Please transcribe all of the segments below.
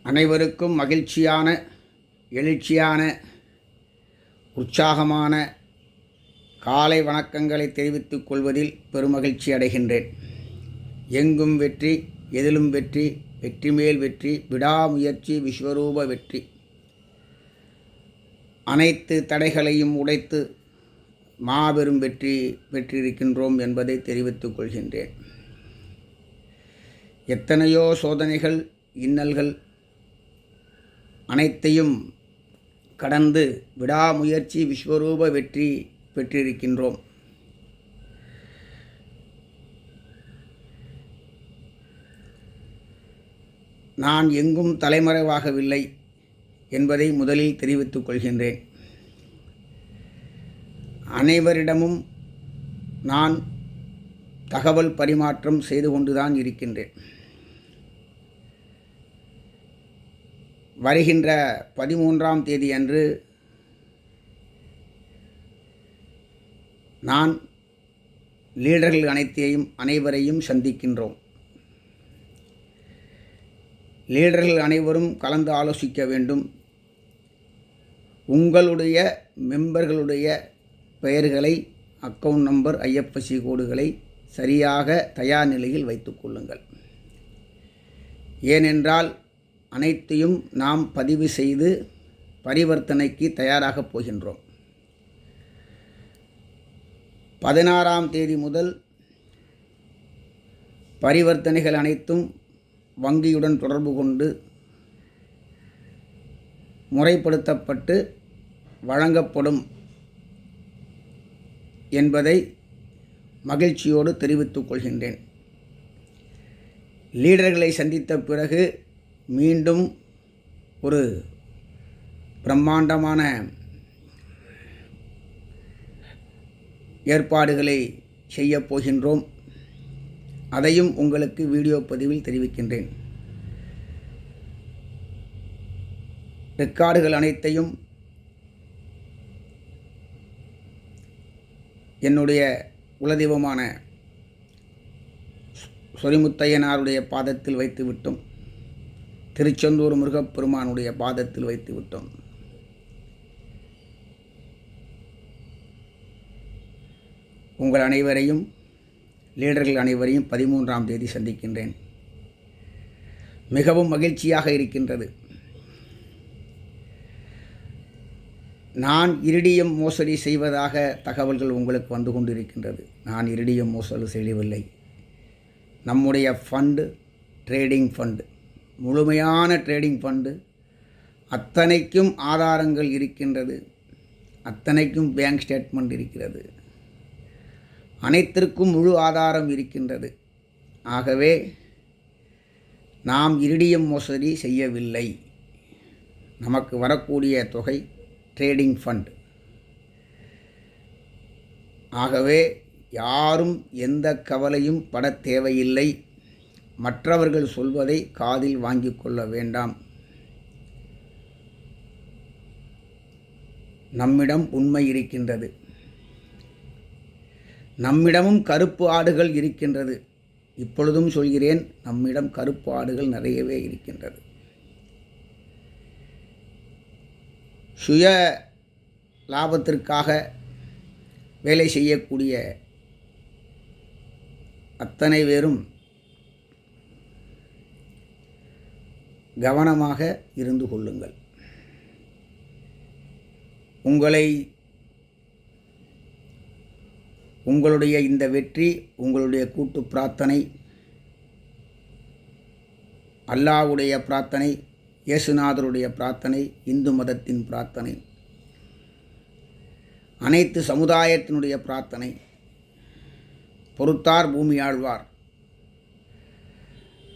அனைவருக்கும் மகிழ்ச்சியான, எழுச்சியான, உற்சாகமான காலை வணக்கங்களை தெரிவித்துக் கொள்வதில் பெருமகிழ்ச்சி அடைகின்றேன். எங்கும் வெற்றி, எதிலும் வெற்றி, வெற்றி மேல் வெற்றி, விடாமுயற்சி விஸ்வரூப வெற்றி. அனைத்து தடைகளையும் உடைத்து மாபெரும் வெற்றி பெற்றிருக்கின்றோம் என்பதை தெரிவித்துக் கொள்கின்றேன். எத்தனையோ சோதனைகள், இன்னல்கள் அனைத்தையும் கடந்து விடாமுயற்சி விஸ்வரூப வெற்றி பெற்றிருக்கின்றோம். நான் எங்கும் தலைமறைவாகவில்லை என்பதை முதலில் தெரிவித்துக் கொள்கின்றேன். அனைவரிடமும் நான் தகவல் பரிமாற்றம் செய்து கொண்டுதான் இருக்கின்றேன். வருகின்ற 13ஆம் தேதி அன்று நான் லீடர்கள் அனைவரையும் சந்திக்கின்றோம். லீடர்கள் அனைவரும் கலந்து ஆலோசிக்க வேண்டும். உங்களுடைய மெம்பர்களுடைய பெயர்களை, அக்கவுண்ட் நம்பர், IFSC கோடுகளை சரியாக தயார் நிலையில் வைத்துக் கொள்ளுங்கள். ஏனென்றால் அனைத்தையும் நாம் பதிவு செய்து பரிவர்த்தனைக்கு தயாராகப் போகின்றோம். 16ஆம் தேதி முதல் பரிவர்த்தனைகள் அனைத்தும் வங்கியுடன் தொடர்பு கொண்டு முறைப்படுத்தப்பட்டு வழங்கப்படும் என்பதை மகிழ்ச்சியோடு தெரிவித்துக் கொள்கின்றேன். லீடர்களை சந்தித்த பிறகு மீண்டும் ஒரு பிரம்மாண்டமான ஏற்பாடுகளை செய்யப் போகின்றோம். அதையும் உங்களுக்கு வீடியோ பதிவில் தெரிவிக்கின்றேன். ரெக்கார்டுகள் அனைத்தையும் என்னுடைய குலதெய்வமான சொரிமுத்தையனாருடைய பாதத்தில் வைத்துவிட்டோம். திருச்செந்தூர் முருகப்பெருமானுடைய பாதத்தில் வைத்து விட்டோம். உங்கள் அனைவரையும், லீடர்கள் அனைவரையும் 13ஆம் தேதி சந்திக்கின்றேன். மிகவும் மகிழ்ச்சியாக இருக்கின்றது. நான் இரிடியம் மோசடி செய்வதாக தகவல்கள் உங்களுக்கு வந்து கொண்டிருக்கின்றது. நான் இரிடியம் மோசடி செய்யவில்லை. நம்முடைய ஃபண்டு ட்ரேடிங் ஃபண்டு, முழுமையான ட்ரேடிங் ஃபண்டு. அத்தனைக்கும் ஆதாரங்கள் இருக்கின்றது. அத்தனைக்கும் பேங்க் ஸ்டேட்மெண்ட் இருக்கிறது. அனைத்திற்கும் முழு ஆதாரம் இருக்கின்றது. ஆகவே நாம் இரிடியம் மோசடி செய்யவில்லை. நமக்கு வரக்கூடிய தொகை ட்ரேடிங் ஃபண்ட். ஆகவே யாரும் எந்த கவலையும் பட தேவையில்லை. மற்றவர்கள் சொல்வதை காதில் வாங்கிக் கொள்ள வேண்டாம். நம்மிடம் உண்மை இருக்கின்றது. நம்மிடமும் கருப்பு ஆடுகள் இருக்கின்றது. இப்பொழுதும் சொல்கிறேன், நம்மிடம் கருப்பு ஆடுகள் நிறையவே இருக்கின்றது. சுய லாபத்திற்காக வேலை செய்யக்கூடிய அத்தனை பேரும் கவனமாக இருந்து கொள்ளுங்கள். உங்களுடைய இந்த வெற்றி, உங்களுடைய கூட்டு பிரார்த்தனை, அல்லாஹ்வுடைய பிரார்த்தனை, இயேசுநாதருடைய பிரார்த்தனை, இந்து மதத்தின் பிரார்த்தனை, அனைத்து சமுதாயத்தினுடைய பிரார்த்தனை, பொறுத்தார் பூமி ஆழ்வார்,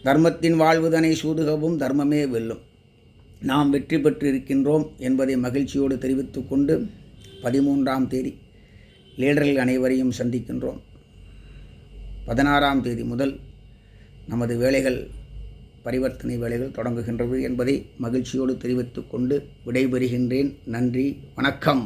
தர்மத்தின் வாழ்வுதனை சூதுகவும் தர்மமே வெல்லும். நாம் வெற்றி பெற்றிருக்கின்றோம் என்பதை மகிழ்ச்சியோடு தெரிவித்து கொண்டு 13ஆம் தேதி லீடர்கள் அனைவரையும் சந்திக்கின்றோம். 16ஆம் தேதி முதல் நமது வேலைகள், பரிவர்த்தனை வேலைகள் தொடங்குகின்றது என்பதை மகிழ்ச்சியோடு தெரிவித்து கொண்டு விடைபெறுகின்றேன். நன்றி, வணக்கம்.